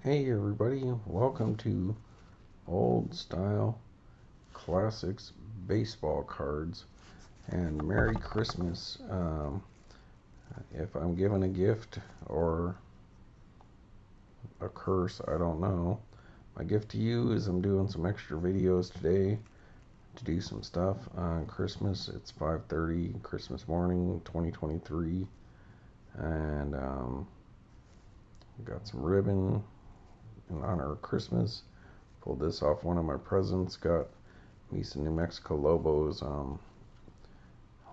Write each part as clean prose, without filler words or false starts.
Hey everybody, welcome to Old Style Classics Baseball Cards and Merry Christmas. If I'm given a gift or a curse, I don't know. My gift to you is I'm doing some extra videos today to do some stuff on Christmas. It's 5:30 Christmas morning 2023 and got some ribbon in honor of Christmas. Pulled this off one of my presents. Got me some New Mexico Lobos,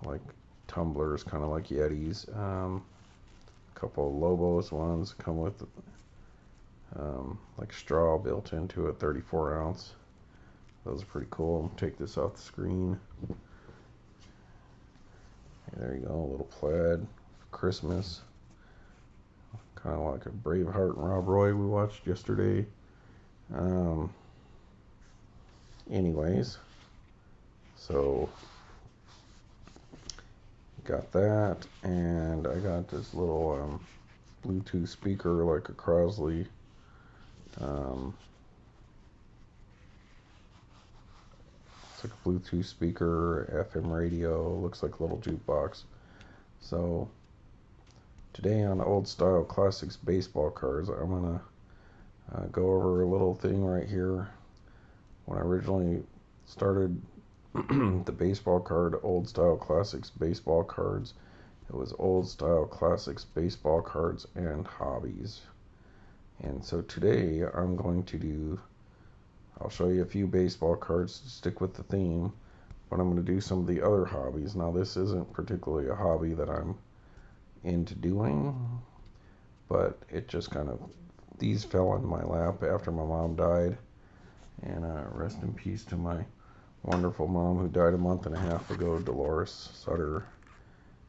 like tumblers, kind of like Yetis. A couple of Lobos ones come with like straw built into it, 34 ounce. Those are pretty cool. Take this off the screen. There you go, a little plaid for Christmas. Kind of like a Braveheart and Rob Roy we watched yesterday. Anyways, so got that, and I got this little Bluetooth speaker, like a Crosley. It's like a Bluetooth speaker, FM radio, looks like a little jukebox. So today on Old Style Classics Baseball Cards, I'm gonna go over a little thing right here. When I originally started the baseball card Old Style Classics Baseball Cards, it was Old Style Classics Baseball Cards and Hobbies. And so today I'll show you a few baseball cards to stick with the theme, but I'm going to do some of the other hobbies. Now this isn't particularly a hobby that I'm into doing, but it just kind of, these fell in my lap after my mom died. And rest in peace to my wonderful mom who died a month and a half ago, Dolores Sutter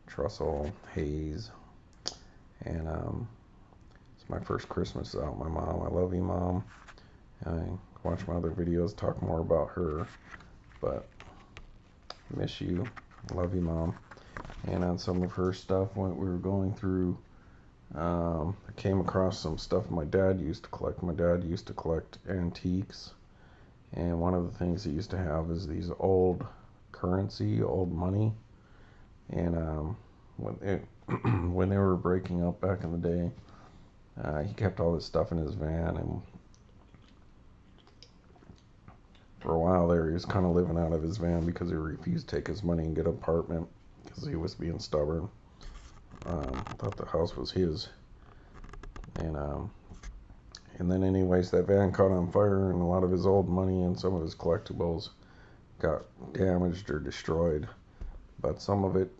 Trussell Hayes. And it's my first Christmas without my mom. I love you, Mom. I watch my other videos, talk more about her, but miss you. Love you, Mom. And on some of her stuff, when we were going through, I came across some stuff my dad used to collect. My dad used to collect antiques. And one of the things he used to have is these old currency, old money. And when they were breaking up back in the day, he kept all this stuff in his van. And for a while there, he was kind of living out of his van because he refused to take his money and get an apartment because he was being stubborn. Thought the house was his. And then anyways, that van caught on fire, and a lot of his old money and some of his collectibles got damaged or destroyed. But some of it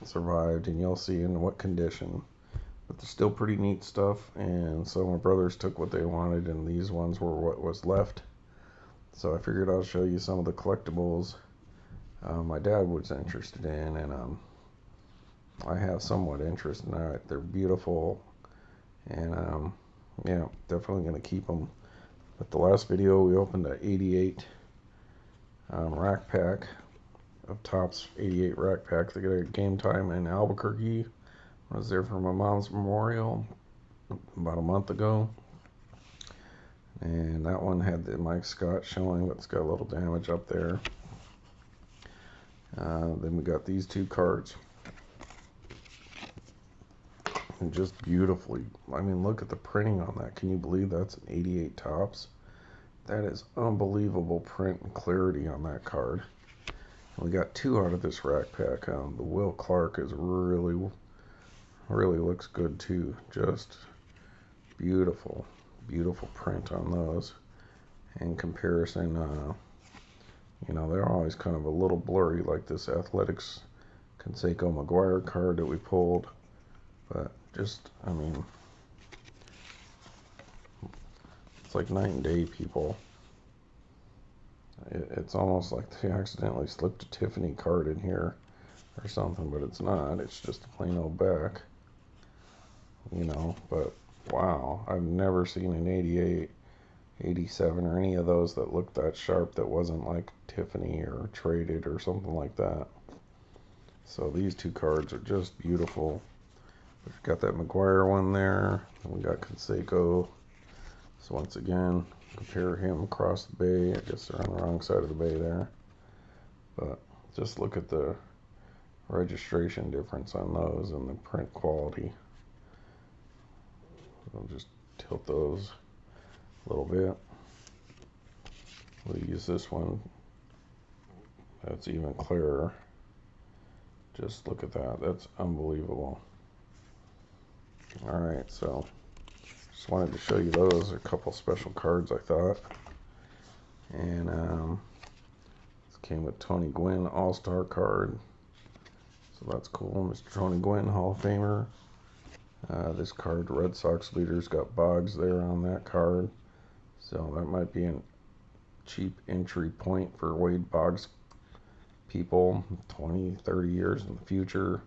survived, and you'll see in what condition. But they're still pretty neat stuff, and so my brothers took what they wanted, and these ones were what was left. So I figured I'll show you some of the collectibles my dad was interested in, and I have somewhat interest in it. They're beautiful, and yeah, definitely going to keep them. But the last video, we opened a 88 rack pack of Topps 88 rack pack. They got a Game Time in Albuquerque. I was there for my mom's memorial about a month ago. And that one had the Mike Scott showing, but it's got a little damage up there. Then we got these two cards. And just beautifully, I mean, look at the printing on that. Can you believe that's an 88 Topps? That is unbelievable print and clarity on that card. And we got two out of this rack pack. The Will Clark is really looks good too. Just beautiful print on those. In comparison, you know, they're always kind of a little blurry, like this Athletics Canseco McGuire card that we pulled. But just, I mean, it's like night and day, people. It's almost like they accidentally slipped a Tiffany card in here or something, but it's not. It's just a plain old back, you know. But wow, I've never seen an 88, 87 or any of those that looked that sharp that wasn't like Tiffany or traded or something like that. So these two cards are just beautiful. We've got that McGuire one there, and we got Canseco So once again, compare him across the bay. I guess they're on the wrong side of the bay there. But just look at the registration difference on those and the print quality. I'll just tilt those a little bit. We'll use this one. That's even clearer. Just look at that. That's unbelievable. Alright, so just wanted to show you those. A couple special cards I thought. And this came with Tony Gwynn All-Star card. So that's cool. Mr. Tony Gwynn, Hall of Famer. This card, Red Sox leaders, got Boggs there on that card. So that might be a cheap entry point for Wade Boggs people 20, 30 years in the future.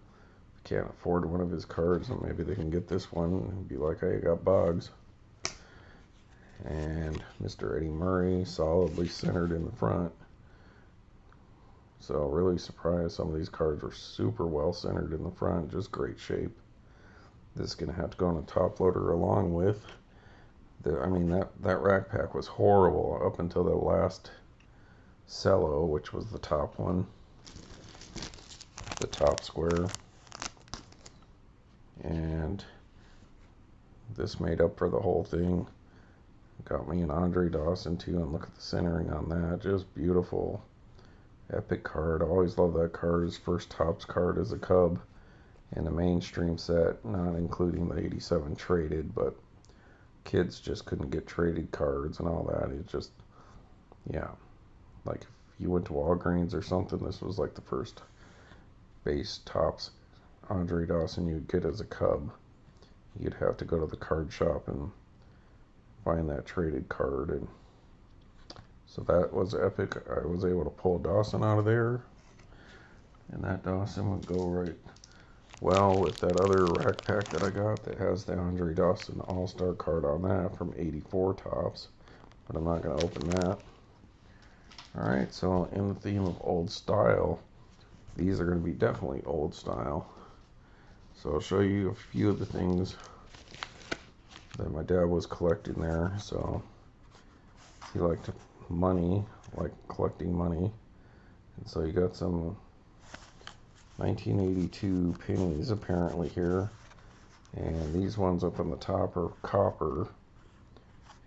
Can't afford one of his cards, and maybe they can get this one and be like, hey, I got Boggs. And Mr. Eddie Murray, solidly centered in the front. So really surprised some of these cards are super well centered in the front, just great shape. This is going to have to go on a top loader along with I mean, that rack pack was horrible up until the last cello, which was the top one, the top square. And this made up for the whole thing. Got me an Andre Dawson too, and look at the centering on that. Just beautiful. Epic card. I always love that card. His first Topps card as a Cub in the mainstream set, not including the 87 traded, but kids just couldn't get traded cards and all that. It just, yeah. Like if you went to Walgreens or something, this was like the first base Topps Andre Dawson you'd get as a Cub. You'd have to go to the card shop and find that traded card. And so that was epic. I was able to pull Dawson out of there, and that Dawson would go right well with that other rack pack that I got that has the Andre Dawson All-Star card on that from 84 Topps, but I'm not going to open that. Alright, so in the theme of old style, these are going to be definitely old style. So I'll show you a few of the things that my dad was collecting there. So he liked money, like collecting money. And so you got some 1982 pennies apparently here. And these ones up on the top are copper.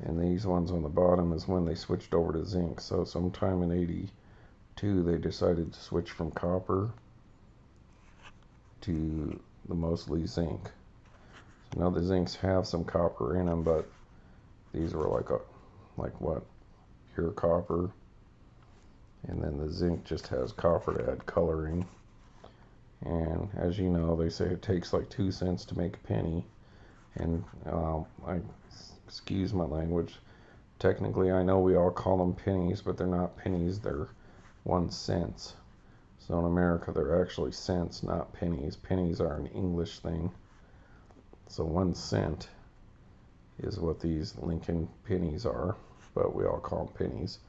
And these ones on the bottom is when they switched over to zinc. So sometime in 82 they decided to switch from copper to the mostly zinc. So now the zincs have some copper in them, but these were like what? Pure copper. And then the zinc just has copper to add coloring. And as you know, they say it takes like 2 cents to make a penny. And excuse my language, technically I know we all call them pennies, but they're not pennies, they're 1 cent. So in America they're actually cents, not pennies. Pennies are an English thing. So 1 cent is what these Lincoln pennies are, but we all call them pennies.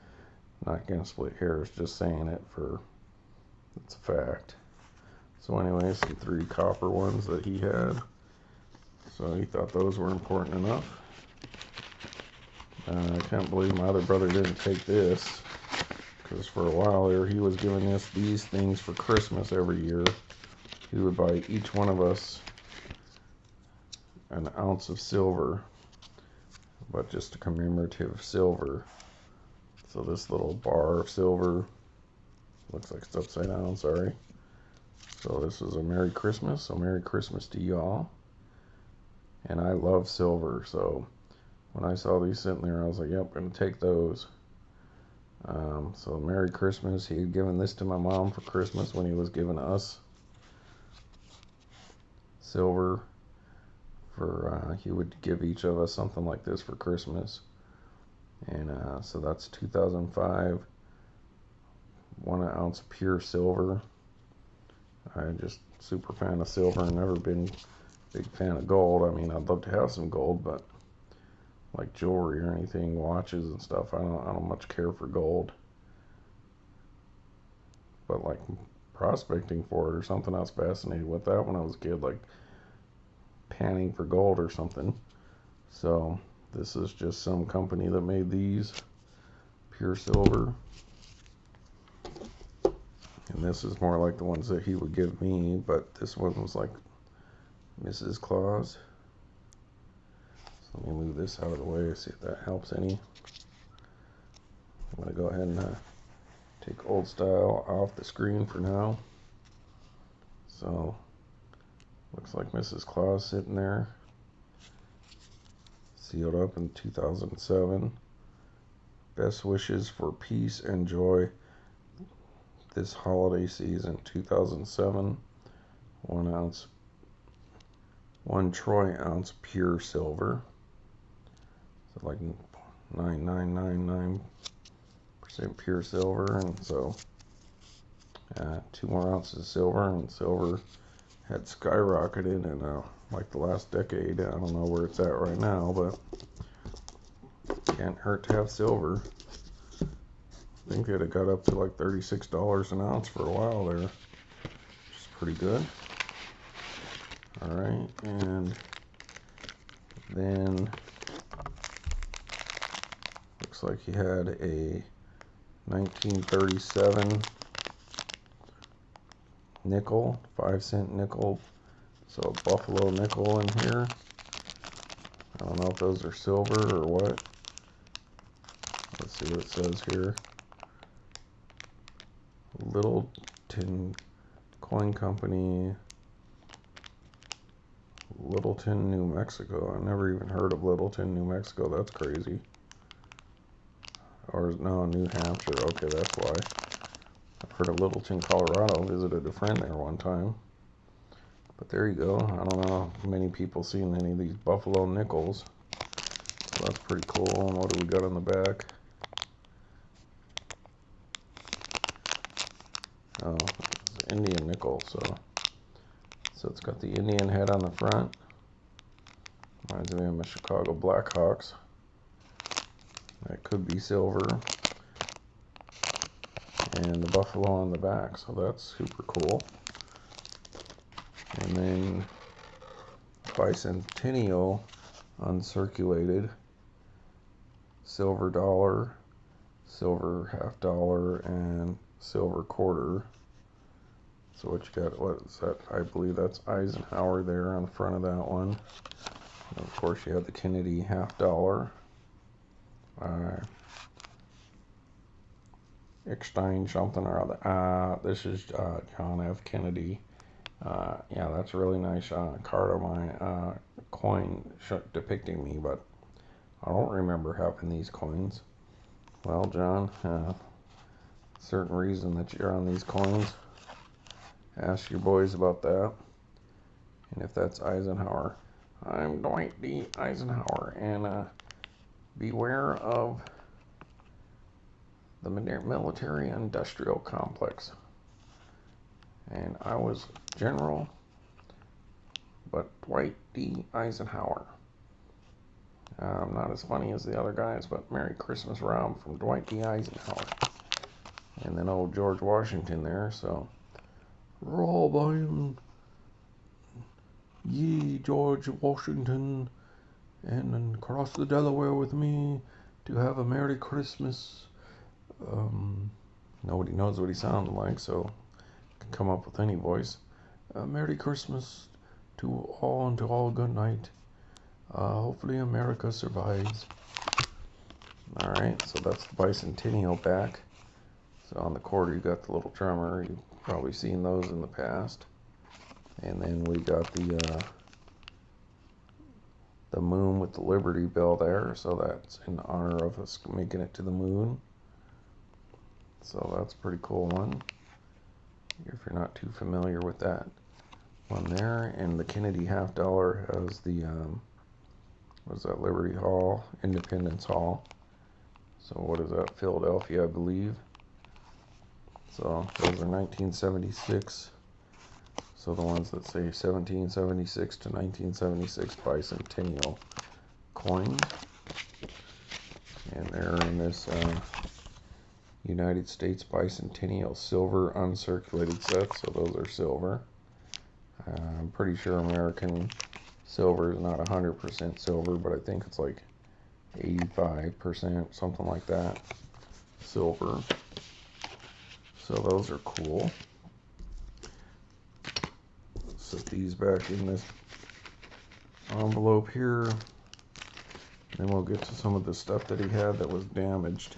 Not gonna split hairs, just saying it for it's a fact. So anyway, some 3 copper ones that he had. So he thought those were important enough. I can't believe my other brother didn't take this, because for a while there he was giving us these things for Christmas every year. He would buy each one of us an ounce of silver, but just a commemorative silver. So this little bar of silver, looks like it's upside down, sorry. So this is a Merry Christmas, so Merry Christmas to y'all. And I love silver, so when I saw these sitting there, I was like, yep, I'm going to take those. So Merry Christmas. He had given this to my mom for Christmas when he was giving us silver. He would give each of us something like this for Christmas. And so that's 2005. 1 ounce of pure silver. I'm just super fan of silver and never been a big fan of gold. I mean, I'd love to have some gold, but like jewelry or anything, watches and stuff, I don't much care for gold. But like prospecting for it or something, I was fascinated with that when I was a kid, like panning for gold or something. So This is just some company that made these, pure silver. And this is more like the ones that he would give me, but this one was like Mrs. Claus. So let me move this out of the way, see if that helps any. I'm going to go ahead and take old style off the screen for now. So, looks like Mrs. Claus sitting there. Sealed up in 2007. Best wishes for peace and joy this holiday season. 2007. 1 ounce, 1 troy ounce pure silver. So like 9999% pure silver, and so 2 more ounces of silver, and silver had skyrocketed in like the last decade. I don't know where it's at right now, but can't hurt to have silver. I think it had got up to like $36 an ounce for a while there, which is pretty good. Alright, and then looks like he had a 1937 nickel, 5-cent nickel, so a buffalo nickel in here. I don't know if those are silver or what. Let's see what it says here. Littleton Coin Company, Littleton, New Mexico. I never even heard of Littleton, New Mexico. That's crazy. Or no, New Hampshire. Okay, that's why. I've heard of Littleton, Colorado. Visited a friend there one time. But there you go. I don't know if many people seen any of these buffalo nickels. So that's pretty cool. And what do we got on the back? Oh, it's Indian nickel. So it's got the Indian head on the front. Reminds me of the Chicago Blackhawks. That could be silver. And the buffalo on the back, so that's super cool. And then Bi-centennial uncirculated silver dollar, silver half dollar, and silver quarter. So what you got, what is that? I believe that's Eisenhower there on the front of that one. And of course you have the Kennedy half dollar. Eckstein something or other. This is John F. Kennedy. Yeah, that's a really nice card of my coin depicting me, but I don't remember having these coins. Well, John, certain reason that you're on these coins. Ask your boys about that. And if that's Eisenhower. I'm Dwight D. Eisenhower, and beware of the military-industrial complex. And I was General, but Dwight D. Eisenhower. I'm not as funny as the other guys, but Merry Christmas, Rob, from Dwight D. Eisenhower. And then old George Washington there, so. Rob, I am ye George Washington, and cross the Delaware with me to have a Merry Christmas. Nobody knows what he sounded like, so I can come up with any voice. Merry Christmas to all, and to all good night. Hopefully America survives. Alright, so that's the Bi-centennial back. So on the quarter you got the little drummer. You've probably seen those in the past. And then we got the moon with the Liberty Bell there, so that's in honor of us making it to the moon. So that's a pretty cool one, if you're not too familiar with that one there. And the Kennedy half dollar has the what is that, Liberty Hall, Independence Hall. So what is that, Philadelphia, I believe. So those are 1976. So the ones that say 1776 to 1976 Bi-centennial coin. And they're in this United States Bi-centennial silver uncirculated set, so those are silver. I'm pretty sure American silver is not 100% silver, but I think it's like 85%, something like that, silver. So those are cool. Set these back in this envelope here. Then we'll get to some of the stuff that he had that was damaged.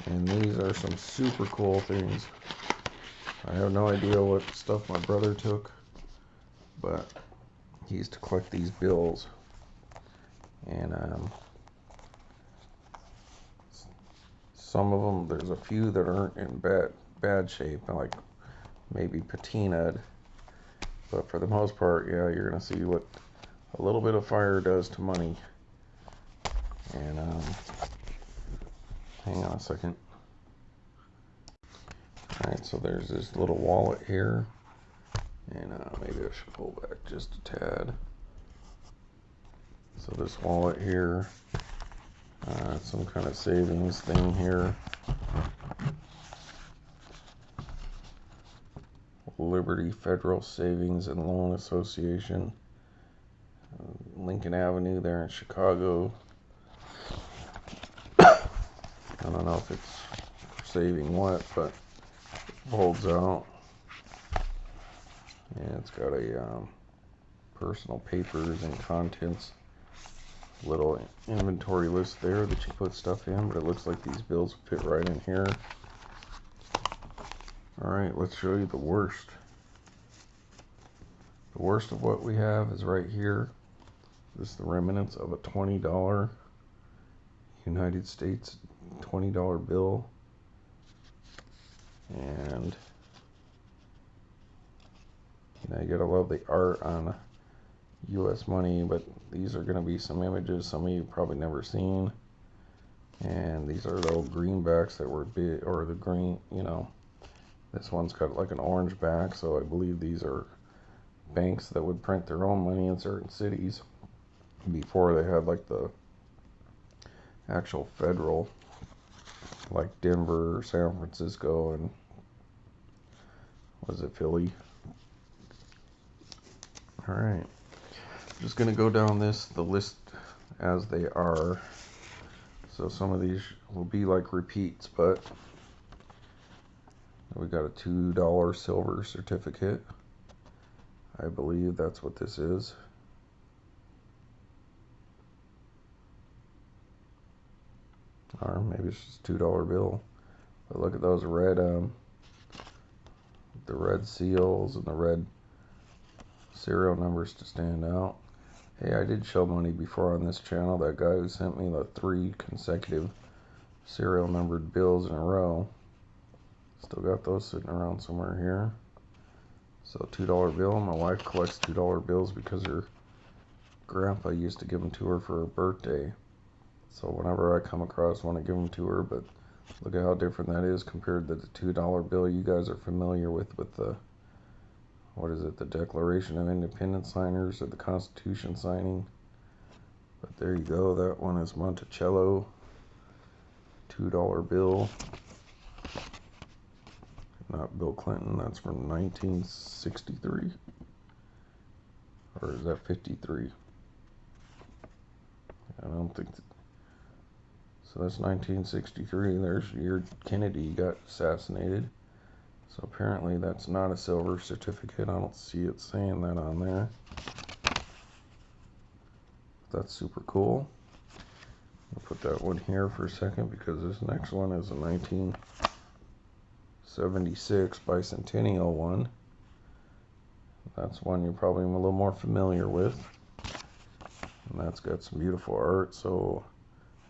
And these are some super cool things. I have no idea what stuff my brother took, but he used to collect these bills. And some of them, there's a few that aren't in bad shape, like maybe patinaed. But for the most part, yeah, you're going to see what a little bit of fire does to money. And hang on a second. Alright, so there's this little wallet here. And maybe I should pull back just a tad. So this wallet here, some kind of savings thing here. Liberty Federal Savings and Loan Association, Lincoln Avenue there in Chicago. I don't know if it's saving what, but it folds out. And it's got a personal papers and contents little inventory list there that you put stuff in, but it looks like these bills fit right in here. Alright, let's show you the worst. The worst of what we have is right here. This is the remnants of a $20 United States $20 bill. And you know, you gotta love the art on US money, but these are gonna be some images some of you probably never seen. And these are the old greenbacks that were big, or the green, you know, this one's got like an orange back, so I believe these are banks that would print their own money in certain cities before they had like the actual federal, like Denver, San Francisco, and was it Philly? Alright, just gonna go down the list as they are. So some of these will be like repeats, but we got a $2 silver certificate. I believe that's what this is. Or maybe it's just a $2 bill. But look at those red, the red seals and the red serial numbers to stand out. Hey, I did show money before on this channel. That guy who sent me the 3 consecutive serial numbered bills in a row. Still got those sitting around somewhere here. So $2 bill. My wife collects $2 bills because her grandpa used to give them to her for her birthday. So whenever I come across one, I give them to her. But look at how different that is compared to the $2 bill you guys are familiar with the, what is it, the Declaration of Independence signers or the Constitution signing. But there you go, that one is Monticello, $2 bill. Not Bill Clinton, that's from 1963. Or is that 53? I don't think that. So that's 1963. There's the year Kennedy got assassinated. So apparently that's not a silver certificate. I don't see it saying that on there. That's super cool. I'll put that one here for a second because this next one is a 1976 Bi-centennial one. That's one you're probably a little more familiar with. And that's got some beautiful art. So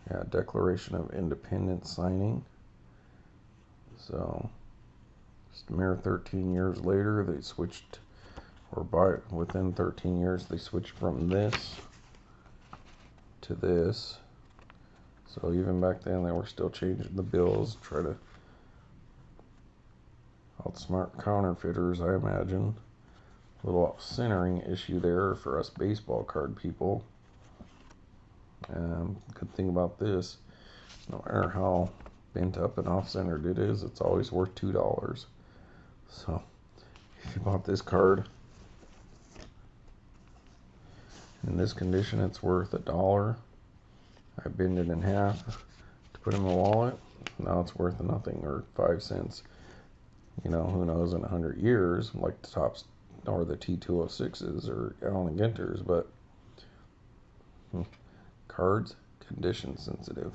yeah, Declaration of Independence signing. So just a mere 13 years later, they switched, or within 13 years, they switched from this to this. So even back then, they were still changing the bills, try to outsmart counterfeiters, I imagine. A little centering issue there for us baseball card people. Good thing about this, no matter how bent up and off-centered it is, it's always worth $2. So if you bought this card In this condition, it's worth $1. I binned it in half to put in my wallet. Now it's worth nothing, or 5 cents. You know, who knows in 100 years, like the tops or the T206s or Allen Ginters, but cards, condition sensitive.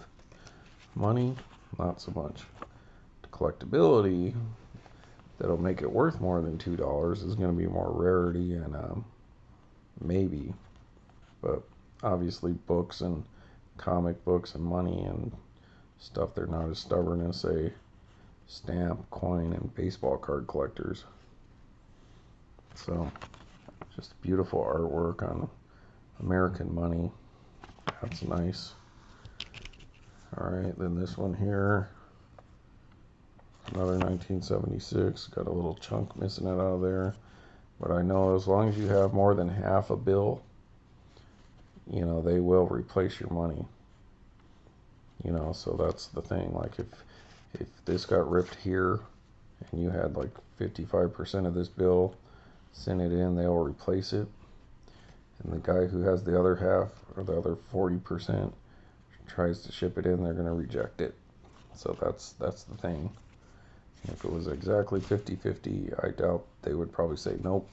Money, not so much. The collectability that'll make it worth more than $2 is going to be more rarity and maybe, but obviously books and comic books and money and stuff, they're not as stubborn as, say, stamp, coin, and baseball card collectors. So, just beautiful artwork on American money. That's nice. Alright, then this one here, another 1976, got a little chunk missing it out of there. But I know as long as you have more than half a bill, you know, they will replace your money. You know, so that's the thing. Like if this got ripped here and you had like 55% of this bill, send it in, they'll replace it. And the guy who has the other half, or the other 40%, tries to ship it in, they're going to reject it. So that's the thing. If it was exactly 50-50, I doubt they would probably say nope.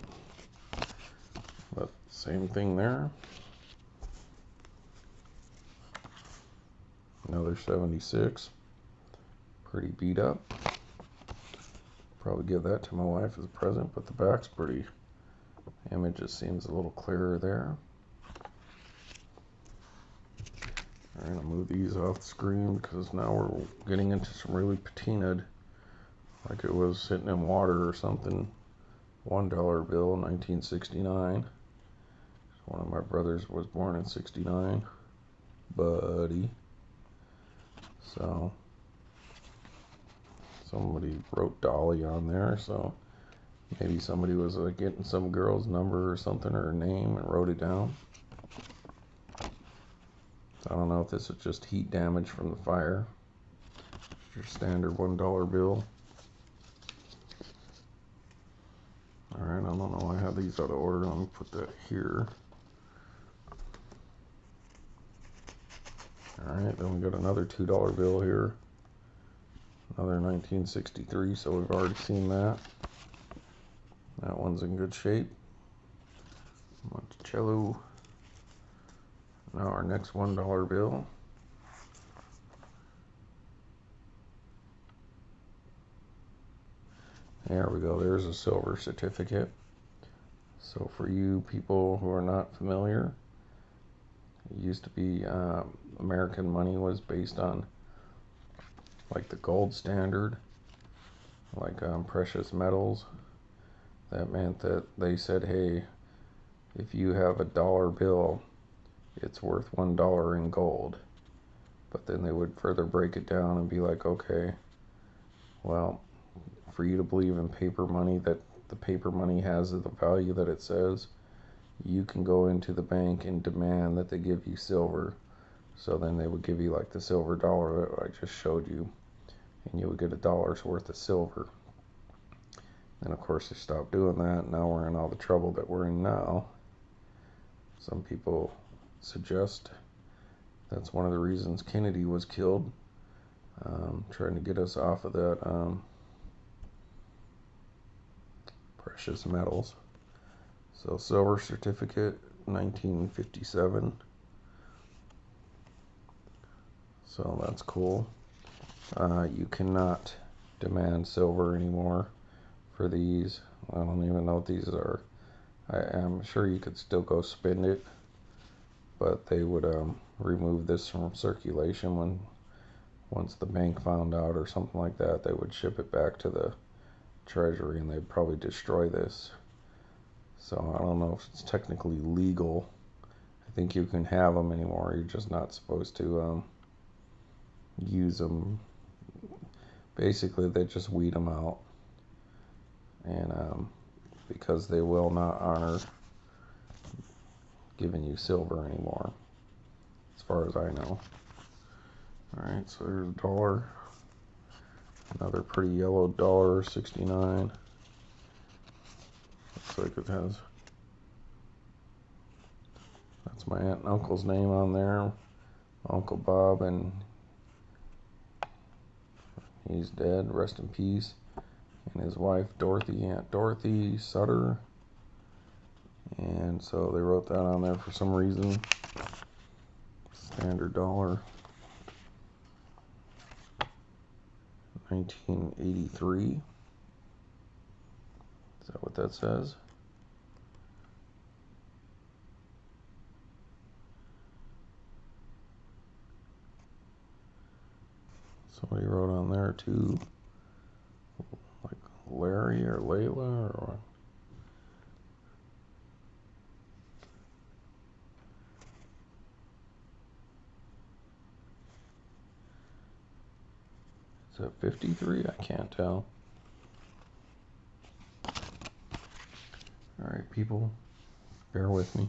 But same thing there. Another 76. Pretty beat up. Probably give that to my wife as a present, but the back's pretty. The image just seems a little clearer there. Alright, I'll move these off the screen because now we're getting into some really patinaed, like it was sitting in water or something. $1 bill, 1969. One of my brothers was born in 69. Buddy. So, somebody wrote Dolly on there, so maybe somebody was getting some girl's number or something, or her name, and wrote it down. I don't know if this is just heat damage from the fire. Your standard $1 bill. Alright, I don't know why I have these out of order. Let me put that here. Alright, then we got another $2 bill here. Another 1963, so we've already seen that. That one's in good shape. Monticello. Now our next $1 bill. There we go, there's a silver certificate. So for you people who are not familiar, it used to be American money was based on like the gold standard, like precious metals. That meant that they said, hey, if you have a dollar bill, it's worth $1 in gold. But then they would further break it down and be like, okay, well, for you to believe in paper money, that the paper money has the value that it says, you can go into the bank and demand that they give you silver. So then they would give you like the silver dollar that I just showed you, and you would get $1 worth of silver. And of course they stopped doing that. Now we're in all the trouble that we're in now. Some people suggest that's one of the reasons Kennedy was killed, trying to get us off of that precious metals. So silver certificate, 1957. So that's cool. You cannot demand silver anymore for these. I don't even know what these are. I am sure you could still go spend it, but they would remove this from circulation once the bank found out or something like that. They would ship it back to the Treasury and they'd probably destroy this. So I don't know if it's technically legal. I think you can have them anymore. You're just not supposed to use them. Basically, they just weed them out, and because they will not honor giving you silver anymore, as far as I know. Alright, so there's a dollar. Another pretty yellow dollar, 69. Looks like it has That's my aunt and uncle's name on there. Uncle Bob, and he's dead, rest in peace. And his wife Dorothy, Aunt Dorothy Sutter. And so they wrote that on there for some reason. Standard dollar. 1983. Is that what that says? Somebody wrote on there too, like Larry or Layla or. Is that 53? I can't tell. Alright, people, bear with me.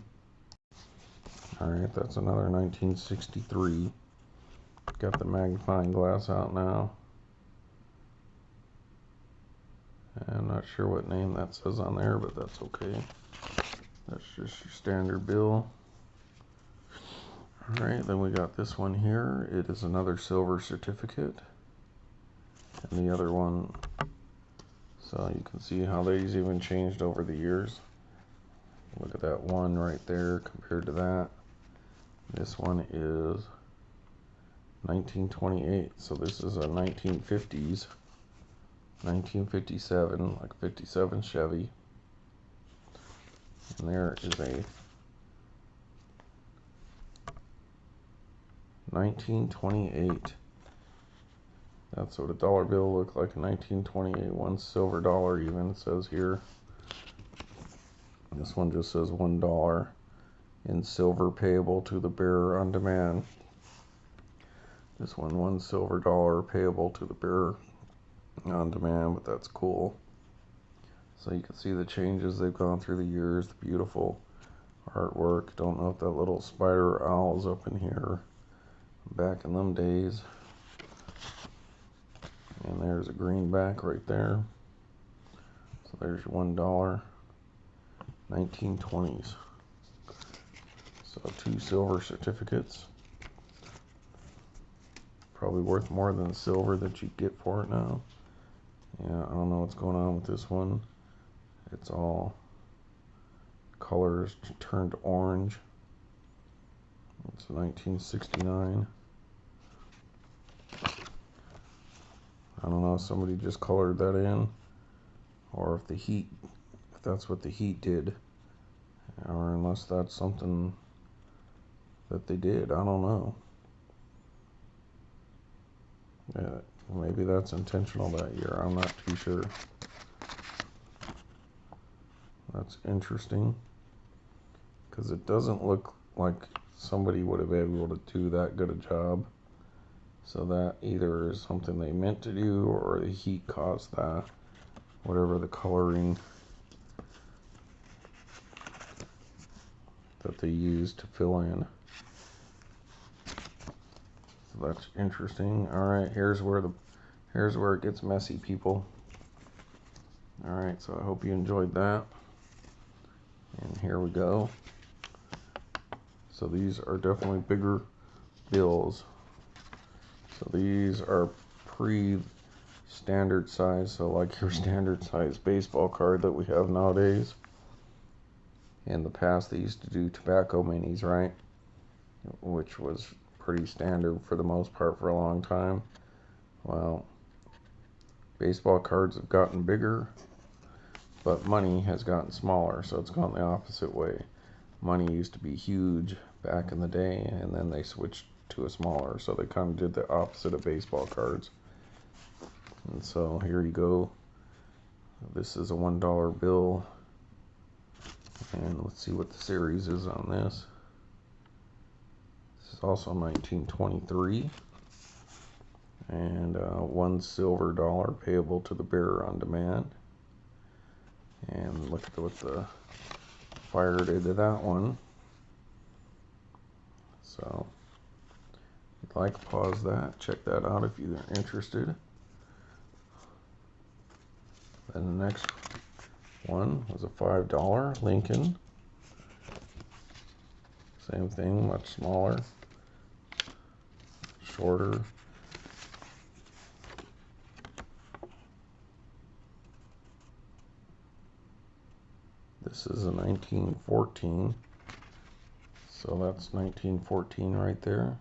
Alright, that's another 1963. Got the magnifying glass out now. I'm not sure what name that says on there, but that's okay. That's just your standard bill. Alright, then we got this one here. It is another silver certificate. And the other one, so you can see how these even changed over the years. Look at that one right there compared to that. This one is 1928, so this is a 1950s, 1957, like 57 Chevy. And there is a 1928. That's what a dollar bill looked like in 1928. One silver dollar even, it says here. This one just says $1 in silver payable to the bearer on demand. This one silver dollar payable to the bearer on demand, but that's cool. So you can see the changes they've gone through the years, the beautiful artwork. Don't know if that little spider owl is up in here back in them days. And there's a greenback right there. So there's your $1, 1920s. So 2 silver certificates. Probably worth more than the silver that you get for it now. Yeah, I don't know what's going on with this one. It's all colors turned orange. It's 1969. I don't know if somebody just colored that in, or if the heat, if that's what the heat did, or unless that's something that they did. I don't know. Yeah, maybe that's intentional that year. I'm not too sure. That's interesting, because it doesn't look like somebody would have been able to do that good a job. So that either is something they meant to do, or the heat caused that. Whatever the coloring that they used to fill in. So that's interesting. Alright, here's where it gets messy, people. Alright, so I hope you enjoyed that. And here we go. So these are definitely bigger bills. So these are pre-standard size, so like your standard size baseball card that we have nowadays. In the past, they used to do tobacco minis, right? Which was pretty standard for the most part for a long time. Well, baseball cards have gotten bigger, but money has gotten smaller, so it's gone the opposite way. Money used to be huge back in the day, and then they switched to a smaller, so they kind of did the opposite of baseball cards. And so here you go. This is a $1 bill, and let's see what the series is on this. This is also 1923, and $1 silver dollar payable to the bearer on demand. And look at what the fire did to that one. So if you'd like, pause that, check that out if you're interested. Then the next one was a $5 Lincoln. Same thing, much smaller, shorter. This is a 1914, so that's 1914 right there.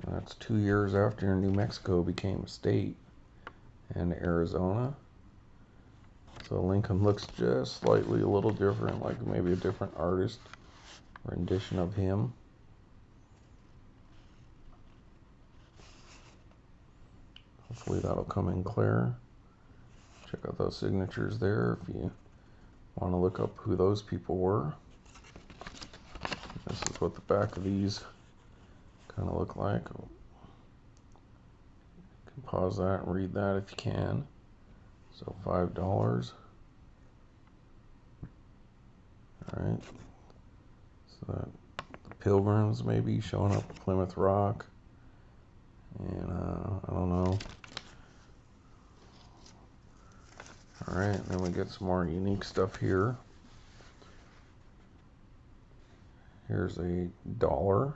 And that's 2 years after New Mexico became a state and Arizona. So Lincoln looks just slightly a little different, like maybe a different artist rendition of him. Hopefully that'll come in clear. Check out those signatures there if you want to look up who those people were. This is what the back of these kind of look like. You can pause that and read that if you can. So $5. Alright. So that the Pilgrims maybe showing up at Plymouth Rock. And I don't know. Alright, then we get some more unique stuff here. Here's a dollar.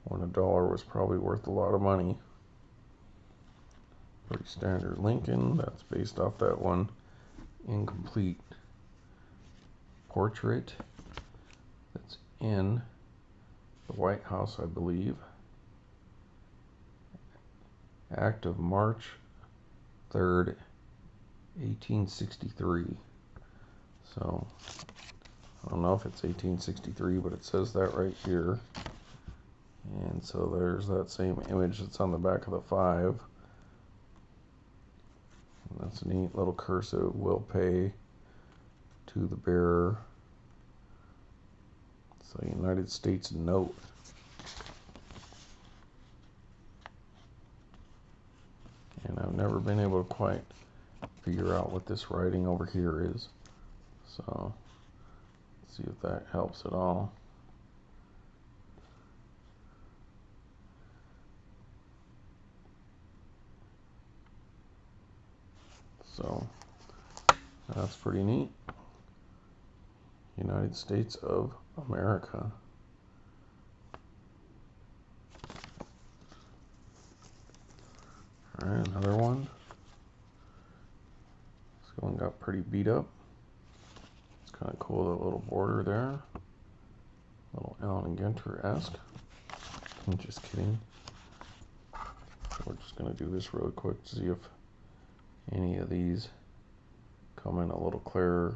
When a dollar was probably worth a lot of money. Pretty standard Lincoln. That's based off that one incomplete portrait that's in the White House, I believe. Act of March 3rd, 1863. So I don't know if it's 1863, but it says that right here. And so there's that same image that's on the back of the 5. And that's a neat little cursive, will pay to the bearer. So United States note. And I've never been able to quite figure out what this writing over here is. So let's see if that helps at all. So that's pretty neat. United States of America. Alright, another one. This one got pretty beat up. It's kind of cool, that little border there. A little Allen and Ginter-esque. I'm just kidding. We're just going to do this really quick to see if any of these come in a little clearer.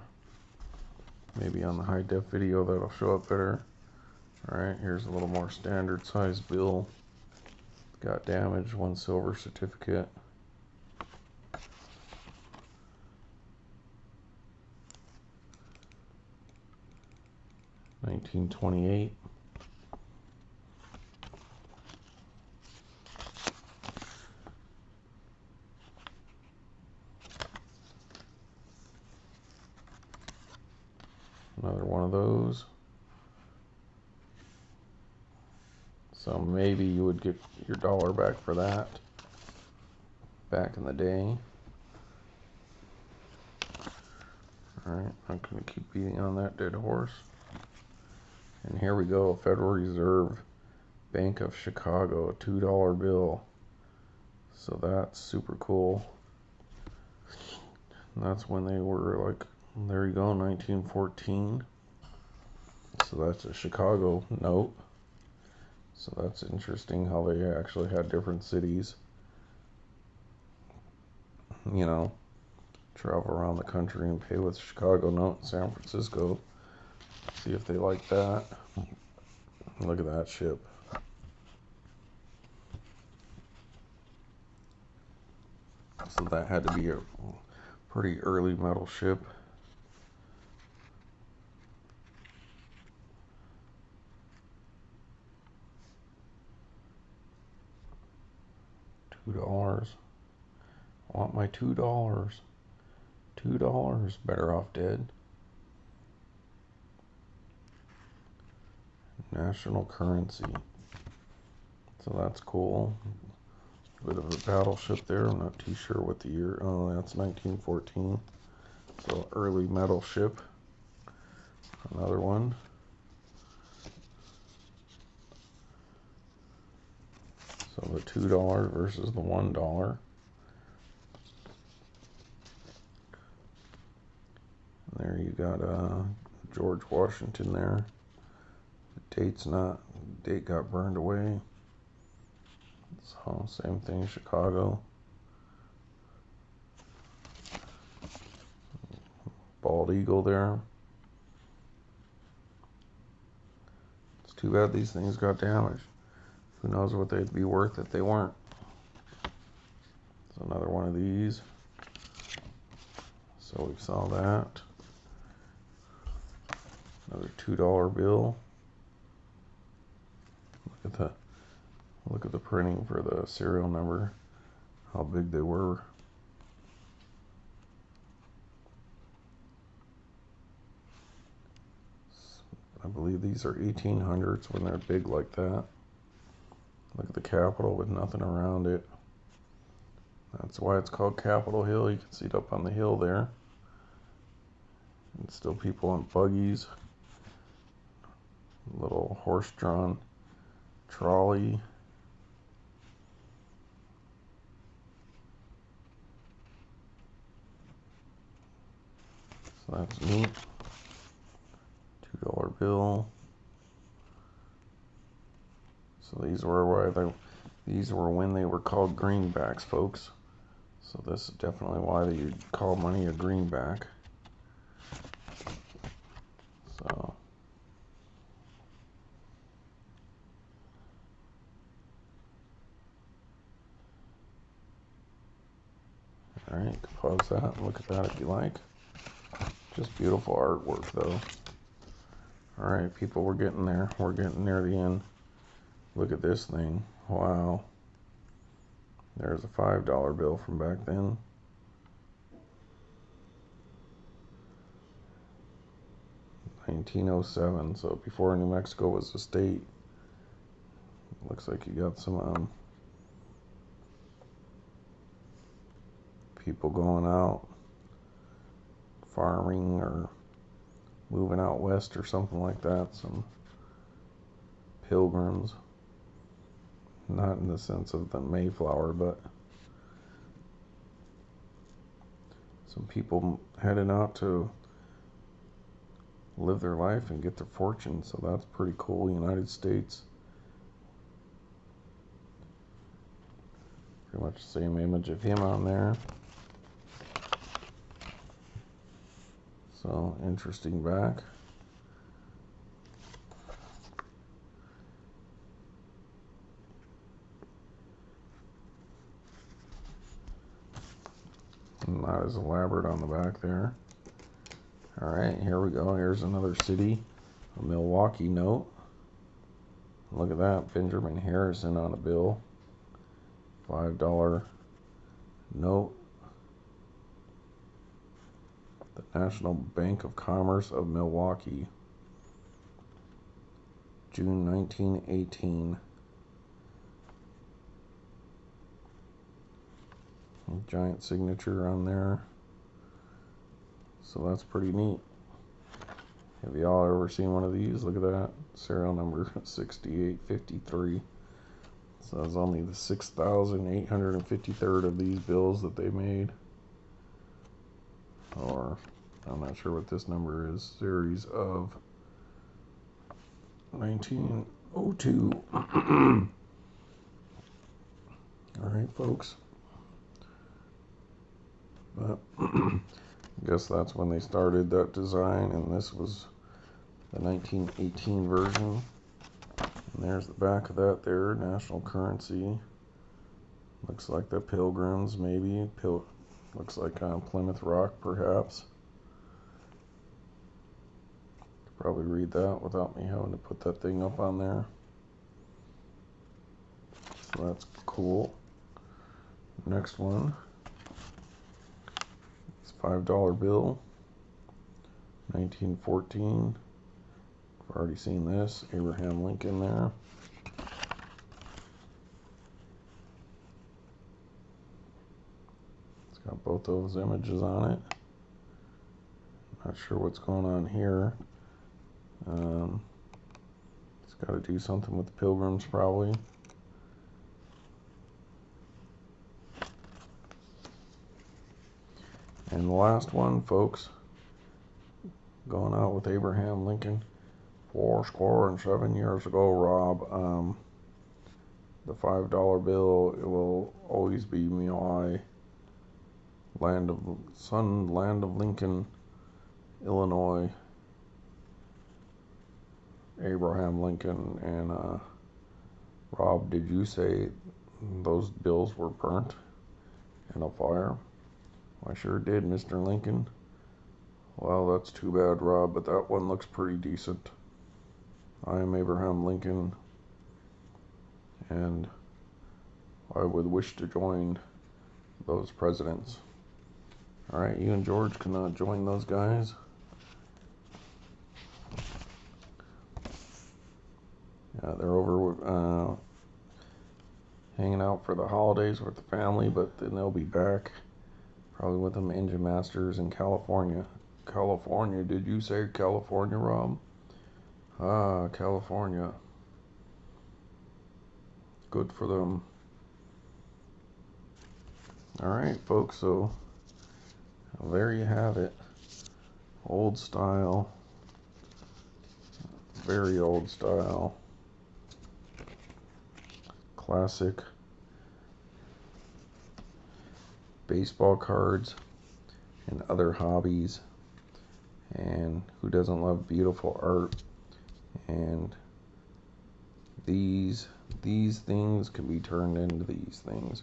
Maybe on the high def video that'll show up better. Alright, here's a little more standard size bill. Got damage, 1 silver certificate. $1928. Another one of those. So maybe you would get your dollar back for that back in the day. Alright, I'm going to keep beating on that dead horse. And here we go, Federal Reserve Bank of Chicago, a $2 bill. So that's super cool. And that's when they were like, there you go, 1914. So that's a Chicago note. So that's interesting how they actually had different cities, you know, travel around the country and pay with Chicago note in San Francisco. See if they like that. Look at that ship. So that had to be a pretty early metal ship. $2. I want my $2. $2. Better off dead. National currency. So that's cool. Bit of a battleship there. I'm not too sure what the year. Oh, that's 1914. So early metal ship. Another one. So the $2 versus the $1. And there you got George Washington there. Date got burned away. So same thing, Chicago. Bald eagle there. It's too bad these things got damaged. Who knows what they'd be worth if they weren't. So another one of these. So we saw that. Another $2 bill. Look at the printing for the serial number. How big they were. I believe these are 1800s when they're big like that. Look at the Capitol with nothing around it. That's why it's called Capitol Hill. You can see it up on the hill there. And still people on buggies. Little horse-drawn trolley. So that's neat. $2 bill. So these were when they were called greenbacks, folks. So this is definitely why they call money a greenback. So alright, pause that and look at that if you like. Just beautiful artwork though. Alright people, we're getting there. We're getting near the end. Look at this thing. Wow. There's a $5 bill from back then. (1907), so before New Mexico was a state. Looks like you got some people going out farming or moving out west or something like that. Some pilgrims. Not in the sense of the Mayflower, but some people heading out to live their life and get their fortune. So that's pretty cool. United States. Pretty much the same image of him on there. So interesting back. Not as elaborate on the back there. Alright, here we go. Here's another city. A Milwaukee note. Look at that. Benjamin Harrison on a bill. $5 note. The National Bank of Commerce of Milwaukee. June 1918. Giant signature on there. So that's pretty neat. Have y'all ever seen one of these? Look at that. Serial number 6853. So that's only the 6,853rd of these bills that they made. Or, I'm not sure what this number is. Series of 1902. Alright, folks. But I guess that's when they started that design, and this was the 1918 version. And there's the back of that there, national currency. Looks like the Pilgrims, maybe. Looks like Plymouth Rock, perhaps. Could probably read that without me having to put that thing up on there. So that's cool. Next one. $5 bill, 1914. I've already seen this. Abraham Lincoln there. It's got both those images on it. Not sure what's going on here. It's got to do something with the Pilgrims, probably. And the last one, folks, going out with Abraham Lincoln. 7 years ago, Rob. The $5 bill, it will always be my land of Lincoln, Illinois. Abraham Lincoln. And Rob, did you say those bills were burnt in a fire? I sure did, Mr. Lincoln. Well, that's too bad, Rob, but that one looks pretty decent. I am Abraham Lincoln, and I would wish to join those presidents. Alright, you and George can join those guys. Yeah, they're over hanging out for the holidays with the family, but then they'll be back. Probably with them engine masters in California. California, did you say California, Rob? Ah, California. Good for them. Alright, folks, so there you have it. Old style. Very old style. Classic baseball cards and other hobbies. And who doesn't love beautiful art? And these things can be turned into these things.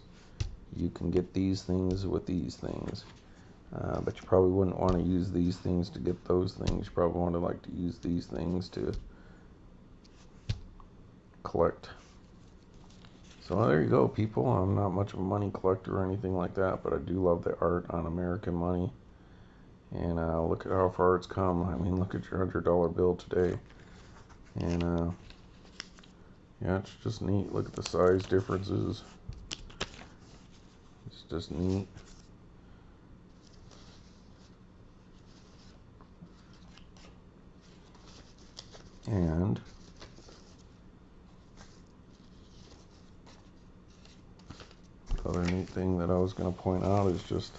You can get these things with these things. But you probably wouldn't want to use these things to get those things. You probably want to like to use these things to collect. So there you go, people. I'm not much of a money collector or anything like that, but I do love the art on American money. And look at how far it's come. I mean, look at your $100 bill today. And yeah, it's just neat. Look at the size differences. It's just neat. And the other neat thing that I was going to point out is just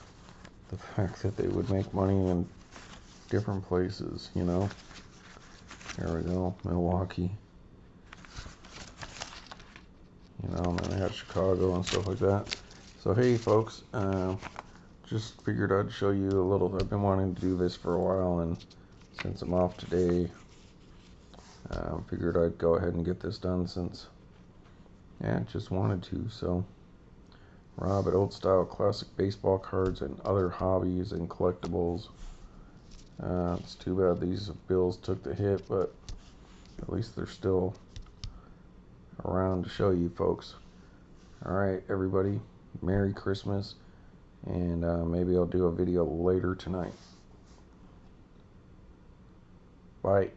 the fact that they would make money in different places, you know. There we go, Milwaukee. You know, and then they had Chicago and stuff like that. So hey, folks, just figured I'd show you a little. I've been wanting to do this for a while, and since I'm off today, figured I'd go ahead and get this done since, yeah, just wanted to. So, Rob at Old Style Classic Baseball Cards and Other Hobbies and Collectibles. It's too bad these bills took the hit, but at least they're still around to show you folks. Alright, everybody, Merry Christmas, and maybe I'll do a video later tonight. Bye.